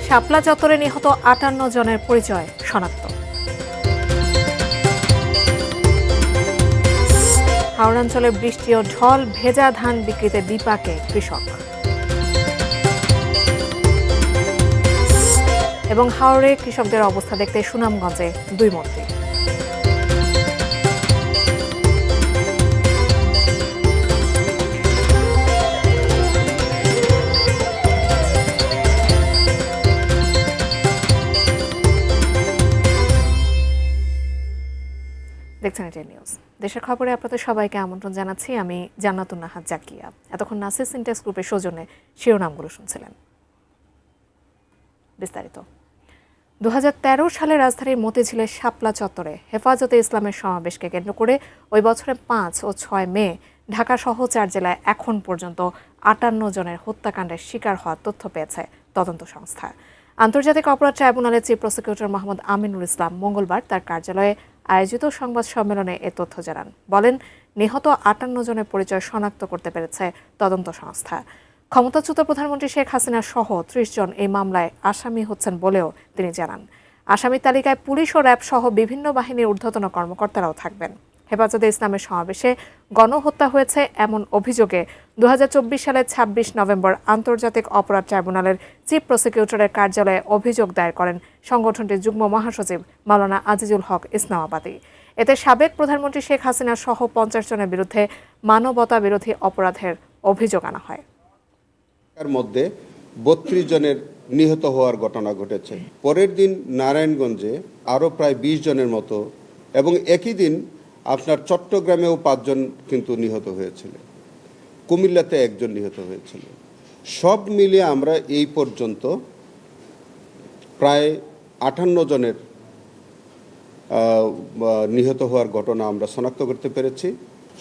শাপলা চত্বরে নিহত ৫৮ জনের পরিচয় শনাক্ত। হাওড়াঞ্চলে বৃষ্টি ও ঢল, ভেজা ধান বিক্রিতে বিপাকে কৃষক। এবং হাওড়ে কৃষকদের অবস্থা দেখতে সুনামগঞ্জে ২ মন্ত্রী। দেখছেন এটি নিউজ। দেশের খবরে আপনাদের সবাইকে আমন্ত্রণ জানাচ্ছি। আমি জান্নাতুন নাহার জাকিয়া। এতক্ষণ নাসির সিনটেক্স গ্রুপের সৌজন্যে শিরোনামগুলো শুনছিলেন। বিস্তারিত। ২০১৩ সালে রাজধানীর মতিঝিলের শাপলা চত্বরে হেফাজতে ইসলামের সমাবেশকে কেন্দ্র করে ওই বছরের ৫ ও ৬ মে ঢাকা সহ ৪ জেলায় এখন পর্যন্ত ৫৮ জনের হত্যাকাণ্ডের শিকার হওয়ার তথ্য পেয়েছে তদন্ত সংস্থা। আন্তর্জাতিক অপরাধ ট্রাইব্যুনালের চিফ প্রসিকিউটর মোহাম্মদ আমিনুল ইসলাম মঙ্গলবার তার কার্যালয়ে আয়োজিত সংবাদ সম্মেলনে এ তথ্য জানান। বলেন, নিহত ৫৮ জনের পরিচয় শনাক্ত করতে পেরেছে তদন্ত সংস্থা। ক্ষমতাচ্যুত প্রধানমন্ত্রী শেখ হাসিনা সহ ৩০ জন এই মামলায় আসামি হচ্ছেন বলেও তিনি জানান। আসামির তালিকায় পুলিশ ও র্যাব সহ বিভিন্ন বাহিনীর ঊর্ধ্বতন কর্মকর্তারাও থাকবেন। হেফাজতে ইসলামের সমাবেশে গণহত্যা হয়েছে এমন অভিযোগে ২০২৪ সালের ২৬ নভেম্বর আন্তর্জাতিক অপরাধ ট্রাইব্যুনালের চিফ প্রসিকিউটরের কার্যালয়ে অভিযোগ দায়ের করেন সংগঠনটির যুগ্ম মহাসচিব মাওলানা আজিজুল হক ইসলামাবাদী। এতে সাবেক প্রধানমন্ত্রী শেখ হাসিনা সহ ৫০ জনের বিরুদ্ধে মানবতা বিরোধী অপরাধের অভিযোগ আনা হয়। এর মধ্যে ৩২ জনের নিহত হওয়ার ঘটনা ঘটেছে। পরের দিন নারায়ণগঞ্জে আরও প্রায় ২০ জনের মতো, এবং একই দিন আপনার চট্টগ্রামেও ৫ জন কিন্তু নিহত হয়েছিল, কুমিল্লাতে ১ জন নিহত হয়েছিল। সব মিলিয়ে আমরা এই পর্যন্ত প্রায় ৫৮ জনের নিহত হওয়ার ঘটনা আমরা শনাক্ত করতে পেরেছি।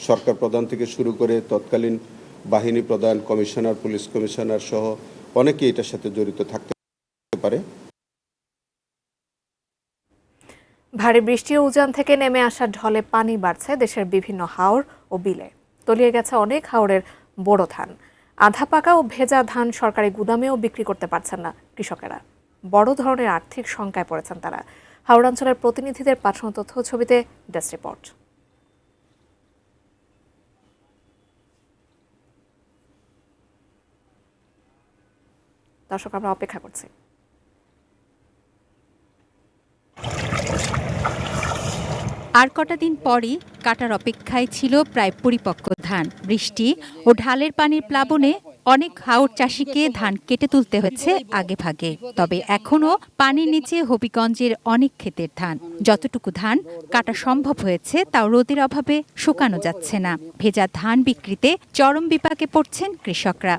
সরকার প্রধান থেকে শুরু করে তৎকালীন বাহিনী প্রধান, কমিশনার, পুলিশ কমিশনার সহ অনেকে এটার সাথে জড়িত থাকতে পারে। ভারী বৃষ্টি ও উজান থেকে নেমে আসা ঢলে পানি বাড়ছে দেশের বিভিন্ন হাওর ও বিলে। তলিয়ে গেছে অনেক হাওরের বড় ধান। আধা পাকা ও ভেজা ধান সরকারি গুদামেও বিক্রি করতে পারছেন না কৃষকেরা। বড় ধরনের আর্থিক শঙ্কায় পড়েছেন তারা। হাওড়াঞ্চলের প্রতিনিধিদের পাঠানো তথ্য ছবিতে ডেস্ক রিপোর্ট। দর্শক, আমরা অপেক্ষা করছি। আর কটা দিন পরই কাটার অপেক্ষায় ছিল প্রায় পরিপক্ক ধান। বৃষ্টি ও ঢালের পানির প্লাবনে অনেক হাওর চাষিকে ধান কেটে তুলতে হয়েছে আগে ভাগে। তবে এখনও পানির নিচে হবিগঞ্জের অনেক ক্ষেতের ধান। যতটুকু ধান কাটা সম্ভব হয়েছে তাও রোদের অভাবে শুকানো যাচ্ছে না। ভেজা ধান বিক্রিতে চরম বিপাকে পড়ছেন কৃষকরা।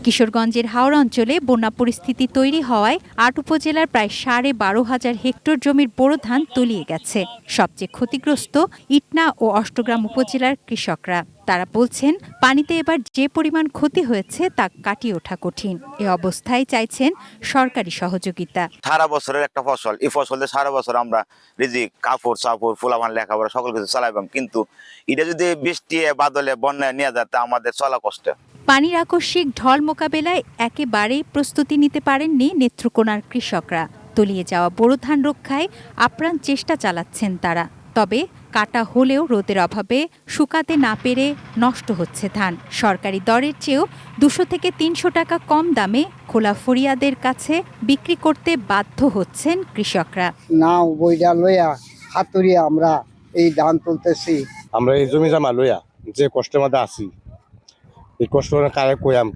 কিশোরগঞ্জের হাওড়া অঞ্চলে বন্যা পরিস্থিতি তৈরি হওয়ায় ৮ উপজেলার প্রায় ১২,৫০০ হেক্টর জমির বোরো ধান তলিয়ে গেছে। সবচেয়ে ক্ষতিগ্রস্ত ইটনা ও অষ্টগ্রাম উপজেলার কৃষকরা। তারা বলছেন, পানিতে এবার যে পরিমাণ ক্ষতি হয়েছে তা কাটিয়ে ওঠা কঠিন। এ অবস্থায় চাইছেন সরকারি সহযোগিতা। সারা বছরের একটা ফসল, এই ফসলে সারা বছর আমরা রিজিক, কাপড় চাপড়, ফুলাবান, লেখাপড়া সকল কিছু চালাইবাম, কিন্তু এটা যদি বৃষ্টি বাদলে বন্যায় নিয়ে যায় তা আমাদের চলা কষ্ট। পানির আকস্মিক ঢল মোকাবেলায় একেবারেই প্রস্তুতি নিতে পারেননি নেত্রকোনার কৃষকরা। তলিয়ে যাওয়া বোরো ধান রক্ষায় আপ্রাণ চেষ্টা চালাচ্ছেন তারা। তবে কাটা হলেও রোদের অভাবে শুকাতে না পেরে নষ্ট হচ্ছে ধান। সরকারি দরের চেয়েও ২০০ থেকে ৩০০ টাকা কম দামে খোলা ফরিয়াদের কাছে বিক্রি করতে বাধ্য হচ্ছেন কৃষকরা। না বইটা লইয়া হাতুড়িয়া আমরা এই ধান তুলতেছি। আমরা এই জমি জমা লইয়া যে কষ্টের মধ্যে আছি, এই কষ্ট কারে কইয়াম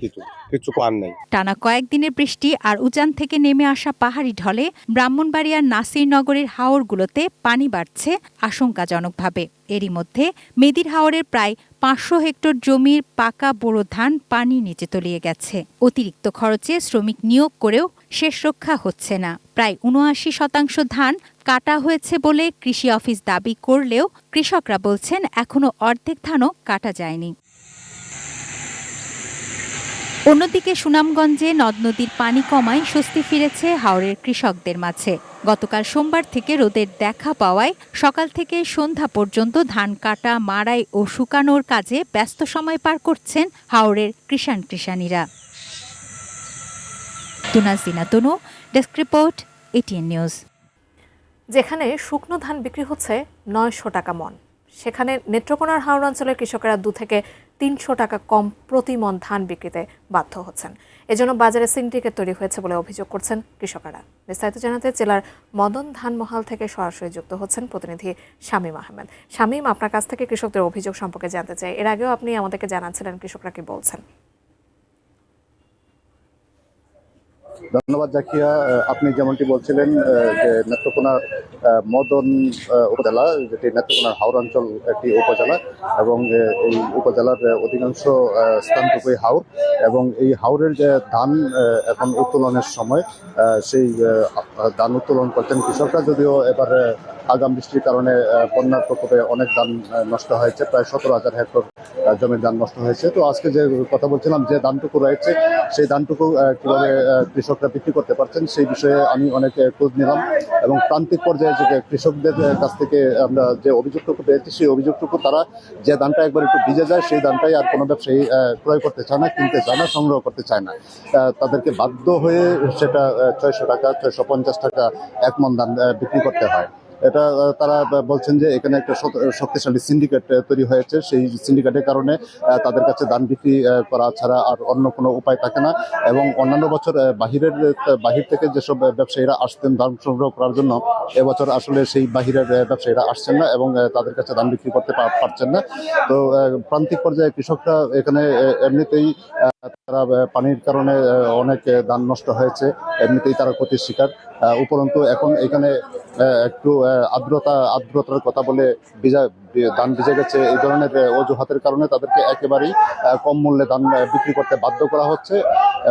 কিছু করার নাই। টানা কয়েকদিনের বৃষ্টি আর উজান থেকে নেমে আসা পাহাড়ি ঢলে ব্রাহ্মণবাড়িয়ার নাসিরনগরের হাওরগুলোতে পানি বাড়ছে আশঙ্কাজনকভাবে। এরই মধ্যে মেদির হাওরের প্রায় ৫০০ হেক্টর জমির পাকা বোরো ধান পানির নিচে তলিয়ে গেছে। অতিরিক্ত খরচে শ্রমিক নিয়োগ করেও শেষ রক্ষা হচ্ছে না। প্রায় ৭৯% ধান কাটা হয়েছে বলে কৃষি অফিস দাবি করলেও কৃষকরা বলছেন এখনো অর্ধেক ধানও কাটা যায়নি। অন্যদিকে সুনামগঞ্জে নদ নদীর পানি কমায় স্বস্তি ফিরেছে হাওরের কৃষকদের মাঝে। গতকাল সোমবার থেকে রোদের দেখা পাওয়ায় সকাল থেকে সন্ধ্যা পর্যন্ত ধান কাটা, মাড়াই ও শুকানোর কাজে ব্যস্ত সময় পার করছেন হাওরের কৃষাণীরা। তুনাজিনা তনু, ডেস্ক রিপোর্ট, এটিএন নিউজ। যেখানে শুকনো ধান বিক্রি হচ্ছে 900 টাকা মন, সেখানে নেত্রকোনার হাওর অঞ্চলের কৃষকেরা 2 থেকে 300 টাকা কম প্রতি মন ধান বিক্রিতে বাধ্য হচ্ছেন। এজন্য বাজারে সিন্ডিকেট তৈরি হয়েছে বলে অভিযোগ করছেন কৃষকেরা। বিস্তারিত জানাতে জেলার মদন ধান মহাল থেকে সরাসরি যুক্ত হচ্ছেন প্রতিনিধি শামীম আহমেদ। শামীম, আপনার কাছ থেকে কৃষকদের অভিযোগ সম্পর্কে জানতে চাই। এর আগেও আপনি আমাদেরকে জানাচ্ছিলেন কৃষকরা কি বলছেন। ধন্যবাদ জাকিয়া। আপনি যেমনটি বলছিলেন যে নেত্রকোনার মদন উপজেলা, যেটি নেত্রকোনার হাওর অঞ্চল একটি উপজেলা, এবং এই উপজেলার অধিকাংশ স্থানটুকুই হাওর, এবং এই হাওরের যে ধান এখন উত্তোলনের সময়, সেই ধান উত্তোলন করছেন কৃষকরা। যদিও এবার আগাম বৃষ্টির কারণে বন্যার প্রকোপে অনেক ধান নষ্ট হয়েছে, প্রায় 17,000 হেক্টর জমির ধান নষ্ট হয়েছে। তো আজকে যে কথা বলছিলাম, যে ধানটুকু রয়েছে সেই ধানটুকু কিভাবে কৃষকরা বিক্রি করতে পারছেন সেই বিষয়ে আমি অনেক খোঁজ নিলাম, এবং প্রান্তিক পর্যায়ে যে কৃষকদের কাছ থেকে আমরা যে অভিযোগটুকু পেয়েছি, সেই অভিযোগটুকু তারা যে ধানটা একবার একটু ভিজে যায় সেই ধানটাই আর কোনো ব্যবসায়ী ক্রয় করতে চায় না, কিনতে চায় না, সংগ্রহ করতে চায় না। তাদেরকে বাধ্য হয়ে সেটা 600 টাকা, 650 টাকা এক মণ ধান বিক্রি করতে হয়। এটা তারা বলছেন যে এখানে একটা শক্তিশালী সিন্ডিকেট তৈরি হয়েছে। সেই সিন্ডিকেটের কারণে তাদের কাছে ধান বিক্রি করা ছাড়া আর অন্য কোনো উপায় থাকে না। এবং অন্যান্য বছর বাহির থেকে যেসব ব্যবসায়ীরা আসতেন ধান সংগ্রহ করার জন্য, এবছর আসলে সেই বাহিরের ব্যবসায়ীরা আসছেন না এবং তাদের কাছে ধান বিক্রি করতে পারছেন না। তো প্রান্তিক পর্যায়ে কৃষকরা এখানে এমনিতেই তারা পানির কারণে অনেক ধান নষ্ট হয়েছে, এমনিতেই তারা ক্ষতির শিকার। উপরন্তু এখন এখানে একটু আর্দ্রতার কথা বলে ধান ভিজে গেছে, এই ধরনের অজুহাতের কারণে তাদেরকে একেবারেই কম মূল্যে ধান বিক্রি করতে বাধ্য করা হচ্ছে।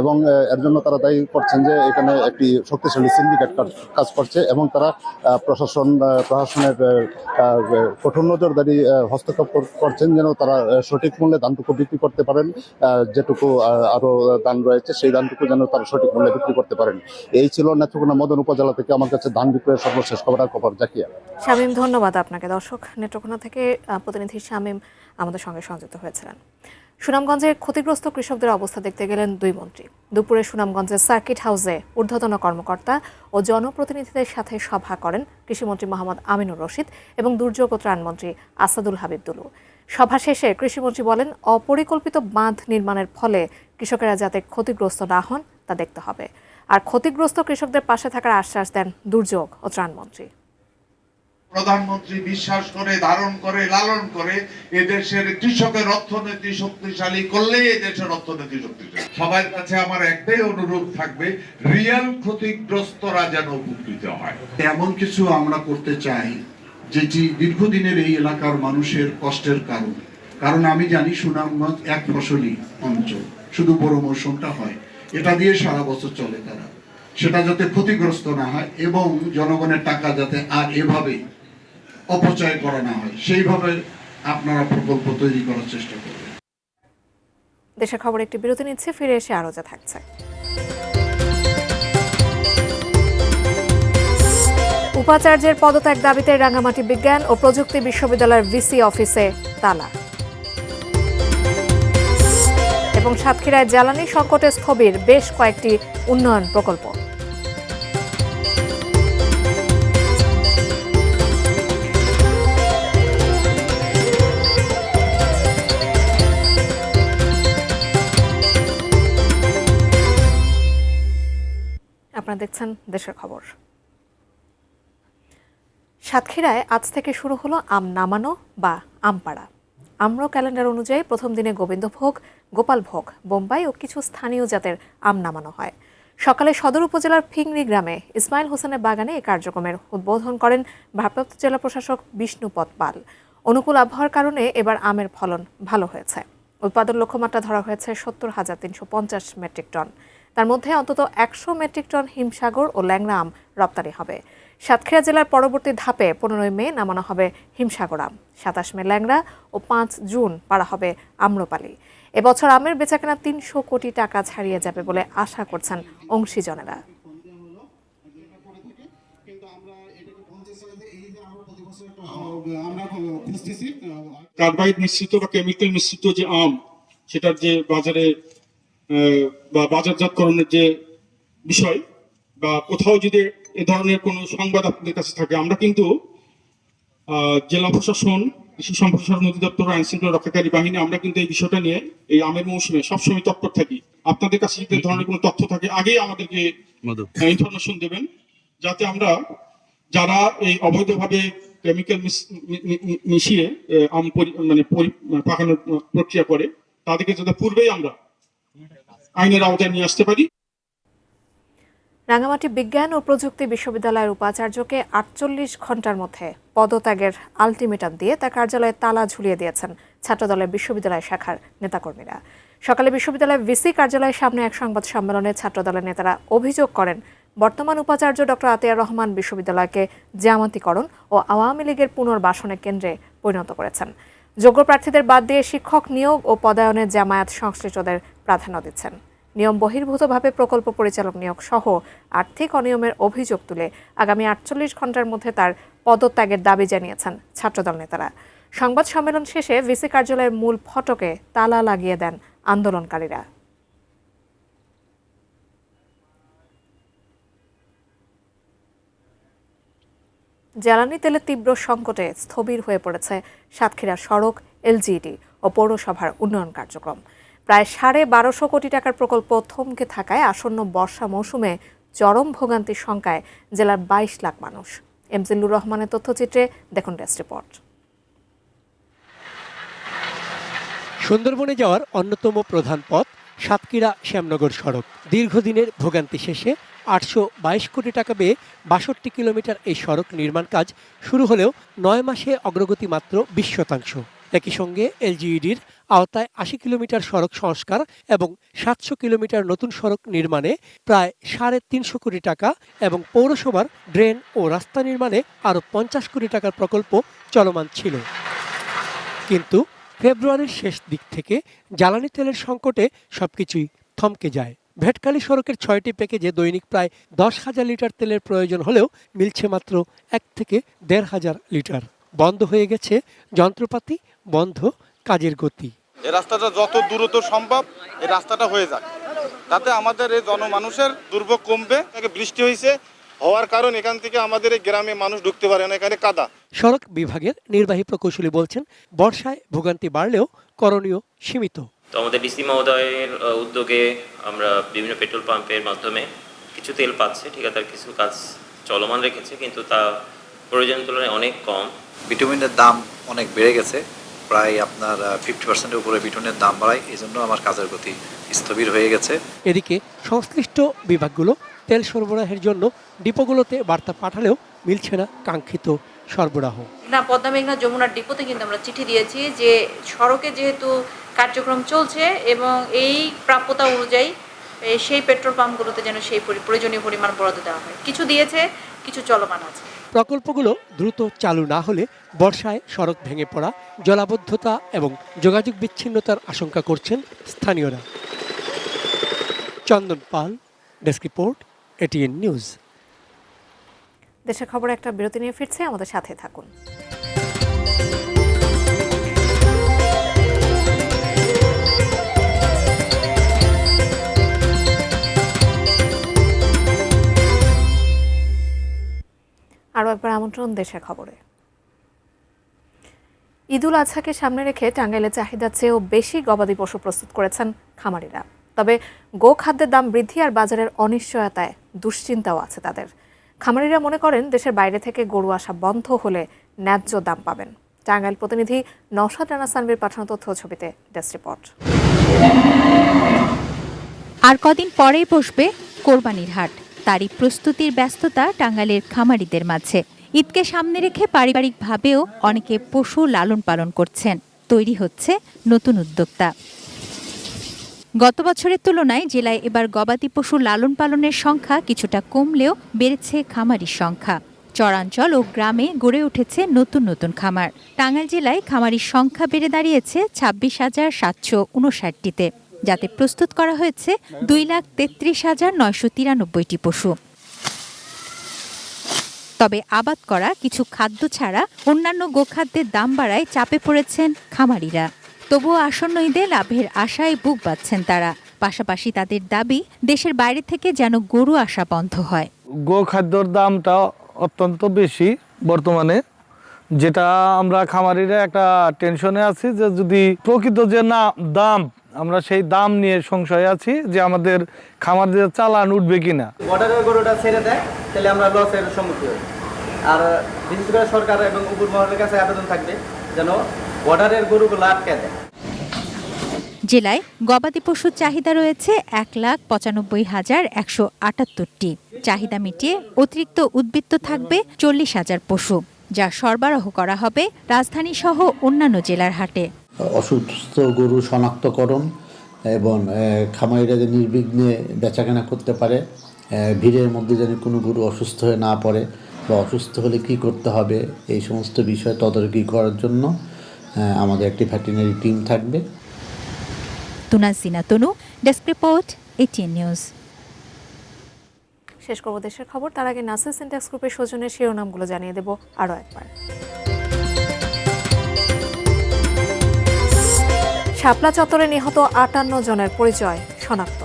এবং এর জন্য তারা দায়ী করছেন যে এখানে একটি শক্তিশালী সিন্ডিকেট কাজ করছে, এবং তারা প্রশাসনের কঠোর নজরদারি হস্তক্ষেপ করছেন, যেন তারা সঠিক মূল্যে ধানটুকু বিক্রি করতে পারেন। যেটুকু আরো ধান রয়েছে সেই ধানটুকু যেন তারা সঠিক মূল্যে বিক্রি করতে পারেন। এই ছিল নেত্রকোনা মদন উপজেলা থেকে আমার কাছে ধান বিক্রয়ের সর্বশেষ খবর। জাকিয়া। শামীম, ধন্যবাদ আপনাকে। দর্শক, নেত্রকোনা থেকে প্রতিনিধি শামীম আমাদের সঙ্গে সংযুক্ত হয়েছিলেন। সুনামগঞ্জে ক্ষতিগ্রস্ত কৃষকদের অবস্থা দেখতে গেলেন 2 মন্ত্রী। দুপুরে সুনামগঞ্জের সার্কিট হাউসে ঊর্ধ্বতন কর্মকর্তা ও জনপ্রতিনিধিদের সাথে সভা করেন কৃষিমন্ত্রী মোহাম্মদ আমিনুর রশিদ এবং দুর্যোগ ও ত্রাণমন্ত্রী আসাদুল হাবিব দুলু। সভা শেষে কৃষিমন্ত্রী বলেন, অপরিকল্পিত বাঁধ নির্মাণের ফলে কৃষকেরা যাতে ক্ষতিগ্রস্ত না হন তা দেখতে হবে। আর ক্ষতিগ্রস্ত কৃষকদের পাশে থাকার আশ্বাস দেন দুর্যোগ ও ত্রাণমন্ত্রী। প্রধানমন্ত্রী বিশ্বাস করে, ধারণ করে, লালন করে এদেশের কৃষকের অর্থনীতি শক্তিশালী করলে এদেশের অর্থনীতি শক্তিশালী। সবার কাছে আমার একটাই অনুরোধ থাকবে, রিয়েল ক্ষতিগ্রস্তরা যেন উপকৃত হয়। এমন কিছু আমরা করতে চাই যেটি দীর্ঘদিনের এই এলাকার মানুষের কষ্টের কারণ আমি জানি সুনামগঞ্জ এক ফসলি অঞ্চল, শুধু বড় মৌসুমটা হয়, এটা দিয়ে সারা বছর চলে। তারা সেটা যাতে ক্ষতিগ্রস্ত না হয় এবং জনগণের টাকা যাতে আর এভাবে অপচয় করা না হয়, সেইভাবে আপনারা প্রকল্প তৈরি করার চেষ্টা করবেন। দেশের খবর একটি বিরতি নিচ্ছে, ফিরে এসে আরো যা থাকছে। উপাচার্যের পদত্যাগ দাবিতে রাঙ্গামাটি বিজ্ঞান ও প্রযুক্তি বিশ্ববিদ্যালয়ের ভিসি অফিসে তালা। এবং সাতক্ষীরায় জ্বালানি সংকটে স্থবির বেশ কয়েকটি উন্নয়ন প্রকল্প। আপনারা দেখছেন দেশের খবর। সাতক্ষীরায় আজ থেকে শুরু হলো আম নামানো বা আমপাড়া। আম্র ক্যালেন্ডার অনুযায়ী প্রথম দিনে গোবিন্দভোগ, গোপালভোগ, বোম্বাই ও কিছু স্থানীয় জাতের আম নামানো হয়। সকালে সদর উপজেলার ফিংরি গ্রামে ইসমাইল হোসেনের বাগানে এই কার্যক্রমের উদ্বোধন করেন ভারপ্রাপ্ত জেলা প্রশাসক বিষ্ণুপদ পাল। অনুকূল আবহাওয়ার কারণে এবার আমের ফলন ভালো হয়েছে। উৎপাদন লক্ষ্যমাত্রা ধরা হয়েছে 70,350 মেট্রিক টন। তার মধ্যে অন্তত 100 মেট্রিক টন হিমসাগর ও ল্যাংড়া আম রপ্তানি হবে। সাতক্ষীরা জেলার পরবর্তী ধাপে 15 মে নামানো হবে হিমসাগর আম, 27 মে ল্যাংড়া ও 5 জুন পাড়া হবে আম্রপালি। এবছর আমের বেচাকেনা 300 কোটি টাকা ছাড়িয়ে যাবে বলে আশা করছেন অংশীজনেরা। কার্বাইড মিশ্রিত বা কেমিক্যাল মিশ্রিত যে আম, সেটার যে বাজারে বা বাজারজাতকরণের যে বিষয় বা কোথাও যদি এ ধরনের কোনো সংবাদ আপনাদের কাছে থাকে, আমরা কিন্তু জেলা প্রশাসন, কৃষি সম্প্রসারণ অধিদপ্তর, আইন শৃঙ্খলা রক্ষাকারী বাহিনী, আমরা কিন্তু এই বিষয়টা নিয়ে এই আমের মৌসুমে সবসময় তৎপর থাকি। আপনাদের কাছে যদি ধরনের কোনো তথ্য থাকে আগেই আমাদেরকে ইনফরমেশন দেবেন, যাতে আমরা যারা এই অবৈধভাবে কেমিক্যাল মিশিয়ে আম পাকানোর প্রক্রিয়া করে তাদেরকে যাতে পূর্বেই আমরা আইনের আওতায় নিয়ে আসতে পারি। রাঙামাটি বিজ্ঞান ও প্রযুক্তি বিশ্ববিদ্যালয়ের উপাচার্যকে ৪৮ ঘন্টার মধ্যে পদত্যাগের আলটিমেটাম দিয়ে তার কার্যালয়ে তালা ঝুলিয়ে দিয়েছেন ছাত্রদলের বিশ্ববিদ্যালয় শাখার নেতাকর্মীরা। সকালে বিশ্ববিদ্যালয়ের ভিসি কার্যালয়ের সামনে এক সংবাদ সম্মেলনে ছাত্রদলের নেতারা অভিযোগ করেন, বর্তমান উপাচার্য ডক্টর আতিয়ার রহমান বিশ্ববিদ্যালয়কে জামায়াতিকরণ ও আওয়ামী লীগের পুনর্বাসনের কেন্দ্রে পরিণত করেছেন। যোগ্য প্রার্থীদের বাদ দিয়ে শিক্ষক নিয়োগ ও পদায়নে জামায়াত সংশ্লিষ্টদের প্রাধান্য দিচ্ছেন। নিয়ম বহির্ভূতভাবে প্রকল্প পরিচালক নিয়োগ সহ আর্থিক অনিয়মের অভিযোগ তুলে আগামী ৪৮ ঘন্টার মধ্যে তার পদত্যাগের দাবি জানিয়েছেন ছাত্রদল নেতারা। সংবাদ সম্মেলন শেষে ভিসি কার্যালয়ের মূল ফটকে তালা লাগিয়ে দেন আন্দোলনকারীরা। জ্বালানি তেলের তীব্র সংকটে স্থবির হয়ে পড়েছে সাতক্ষীরা সড়ক, এলজিইডি ও পৌরসভার উন্নয়ন কার্যক্রম। প্রায় ১২৫০ কোটি টাকার প্রকল্প থমকে থাকায় আসন্ন বর্ষা মৌসুমে চরম ভোগান্তির শঙ্কায় জেলার ২২ লাখ মানুষ। এমজিল্লুর রহমানের তথ্যচিত্রে দেখুন ডেস্ক রিপোর্ট। সুন্দরবনে যাওয়ার অন্যতম প্রধান পথ সাতক্ষীরা শ্যামনগর সড়ক। দীর্ঘদিনের ভোগান্তি শেষে ৮২২ কোটি টাকা ব্যয়ে ৬২ কিলোমিটার এই সড়ক নির্মাণ কাজ শুরু হলেও ৯ মাসে অগ্রগতি মাত্র ২০%। একই সঙ্গে এলজিইডির আওতায় ৮০ কিলোমিটার সড়ক সংস্কার এবং ৭০০ কিলোমিটার নতুন সড়ক নির্মাণে প্রায় ৩৫০ কোটি টাকা এবং পৌরসভার ড্রেন ও রাস্তা নির্মাণে আরও ৫০ কোটি টাকার প্রকল্প চলমান ছিল। কিন্তু ফেব্রুয়ারির শেষ দিক থেকে জ্বালানি তেলের সংকটে সবকিছুই থমকে যায়। ভেটখালি সড়কের ৬টি প্যাকেজে দৈনিক প্রায় ১০,০০০ লিটার তেলের প্রয়োজন হলেও মিলছে মাত্র ১ থেকে ১,৫০০ লিটার। বন্ধ হয়ে গেছে যন্ত্রপাতি, বন্ধ কাজের গতি। এই রাস্তাটা যত দ্রুত সম্ভব এই রাস্তাটা হয়ে যাক, তাতে আমাদের এই জনমানুষের দুর্ভোগ কমবে। বৃষ্টি হয়েছে হওয়ার কারণ এখান থেকে আমাদের এই গ্রামে মানুষ ঢুকতে পারে না, এখানে কাদা। সড়ক বিভাগের নির্বাহী প্রকৌশলী বলছেন, বর্ষায় ভোগান্তি বাড়লেও করণীয় সীমিত। তো আমাদের ডিসি মহোদয়ের উদ্যোগে আমরা বিভিন্ন পেট্রোল পাম্পের মাধ্যমে কিছু তেল পাচ্ছে, ঠিকাদার কিছু কাজ চলমান রেখেছে, কিন্তু তা প্রয়োজনের তুলনায় অনেক কম। বিটুমিনের দাম অনেক বেড়ে গেছে, প্রায় আপনার 50%-এর উপরে বিটুমিনের দাম বাড়ায়, এই জন্য আমার কাজের গতি স্থবির হয়ে গেছে। এদিকে সংশ্লিষ্ট বিভাগগুলো তেল সরবরাহের জন্য ডিপোগুলোতে বার্তা পাঠালেও মিলছে না কাঙ্ক্ষিত সরবরাহ। না, পদ্মা মেঘনা যমুনার ডিপোতে কিন্তু আমরা চিঠি দিয়েছি যে সড়কে যেহেতু কার্যক্রম চলছে এবং এই প্রাপ্যতা অনুযায়ী সেই পেট্রোল পাম্পগুলোতে যেন সেই প্রয়োজনীয় পরিমাণ বরাদ্দ দেওয়া হয়। কিছু দিয়েছে, কিছু চলমান আছে। প্রকল্পগুলো দ্রুত চালু না হলে বর্ষায় সড়ক ভেঙে পড়া, জলাবদ্ধতা এবং যোগাযোগ বিচ্ছিন্নতার আশঙ্কা করছেন স্থানীয়রা। চন্দন পাল, ডেস্ক রিপোর্ট, এটিএন নিউজ। দেশের খবর একটা বিরতি নিয়ে ফিরছে, আমাদের সাথে থাকুন। আরও একবার আমন্ত্রণ দেশের খবরে। ঈদুল আজহাকে সামনে রেখে টাঙ্গাইলে চাহিদার চেয়েও বেশি গবাদি পশু প্রস্তুত করেছেন খামারিরা। তবে গোখাদ্যের দাম বৃদ্ধি আর বাজারের অনিশ্চয়তায় দুশ্চিন্তাও আছে তাদের। খামারিরা মনে করেন দেশের বাইরে থেকে গরু আসা বন্ধ হলে ন্যায্য দাম পাবেন। টাঙ্গাইল প্রতিনিধি নওশাদ রানা সানভীর পাঠানো তথ্য ছবিতে ডেস্ক রিপোর্ট। আর কদিন পরেই বসবে কোরবানির হাট। তারই প্রস্তুতির ব্যস্ততা টাঙ্গাইলের খামারিদের মাঝে। ঈদকে সামনে রেখে পারিবারিকভাবেও অনেকে পশু লালন পালন করছেন। তৈরি হচ্ছে নতুন উদ্যোক্তা। গত বছরের তুলনায় জেলায় এবার গবাদি পশু লালন পালনের সংখ্যা কিছুটা কমলেও বেড়েছে খামারির সংখ্যা। চরাঞ্চল ও গ্রামে গড়ে উঠেছে নতুন নতুন খামার। টাঙ্গাইল জেলায় খামারির সংখ্যা বেড়ে দাঁড়িয়েছে ২৬,৭৫৯টিতে, যাতে প্রস্তুত করা হয়েছে ২,৩৩,৯৯৩টি পশু। তবে আবাদ করা কিছু খাদ্য ছাড়া অন্যান্য গোখাদ্যের দাম বাড়ায় চাপে পড়েছেন খামারিরা। তবুও আসন্ন ঈদে লাভের আশায় বুক বাঁধছেন তারা। পাশাপাশি তাদের দাবি দেশের বাইরে থেকে যেন গরু আসা বন্ধ হয়। গো খাদ্যর দামটা অত্যন্ত বেশি বর্তমানে, যেটা আমরা খামারিরা একটা টেনশনে আছি যে যদি প্রকৃত যে না দাম, আমরা সেই দাম নিয়ে সংশয়ে আছি যে আমাদের খামারদের চালান উঠবে কিনা। বর্ডারের গরুটা ছেড়ে দেয় তাহলে আমরা লসের সম্মুখীন হই। আর বিশেষ করে সরকার এবং উপর মহলের কাছে আবেদন থাকবে যেন বর্ডারের গরুগুলো আটকে দেয়। জেলায় গবাদি পশুর চাহিদা রয়েছে ১,৯৫,১৭৮টি। চাহিদা মিটিয়ে অতিরিক্ত উদ্বৃত্ত থাকবে 40,000 পশু, যা সরবরাহ করা হবে রাজধানী সহ অন্যান্য জেলার হাটে। অসুস্থ গরু শনাক্তকরণ এবং খামারিরা যে নির্বিঘ্নে বেচাকেনা করতে পারে, ভিড়ের মধ্যে যেন কোনো গরু অসুস্থ হয়ে না পড়ে বা অসুস্থ হলে কি করতে হবে, এই সমস্ত বিষয় তদারকি করার জন্য আমাদের একটি ভেটেরিনারি টিম থাকবে। তুনাজিনা তনু, ডেস্ক রিপোর্ট, ATN নিউজ। শেষ করব দেশের খবর, তার আগে নাসির সিনট্যাক্স গ্রুপের সৌজন্যে শিরোনামগুলো জানিয়ে দেব আরও একবার। শাপলা চত্বরে নিহত 58 জনের পরিচয় শনাক্ত।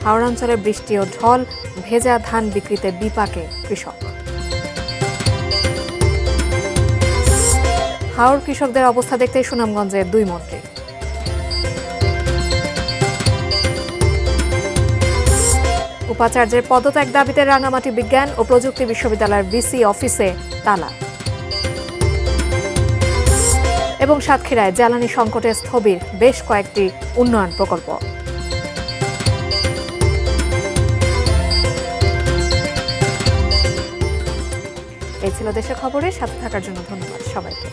হাওড় অঞ্চলে বৃষ্টি ও ঢল, ভেজা ধান বিক্রিতে বিপাকে কৃষক। হাওড় কৃষকদের অবস্থা দেখতে সুনামগঞ্জের 2 মন্ত্রী। উপাচার্যের পদত্যাগ দাবিতে রাঙামাটি বিজ্ঞান ও প্রযুক্তি বিশ্ববিদ্যালয়ের ভিসি অফিসে তালা। এবং সাতক্ষীরায় জ্বালানি সংকটে স্থবির বেশ কয়েকটি উন্নয়ন প্রকল্প। এই ছিল দেশের খবরের সাথে থাকার জন্য ধন্যবাদ সবাইকে।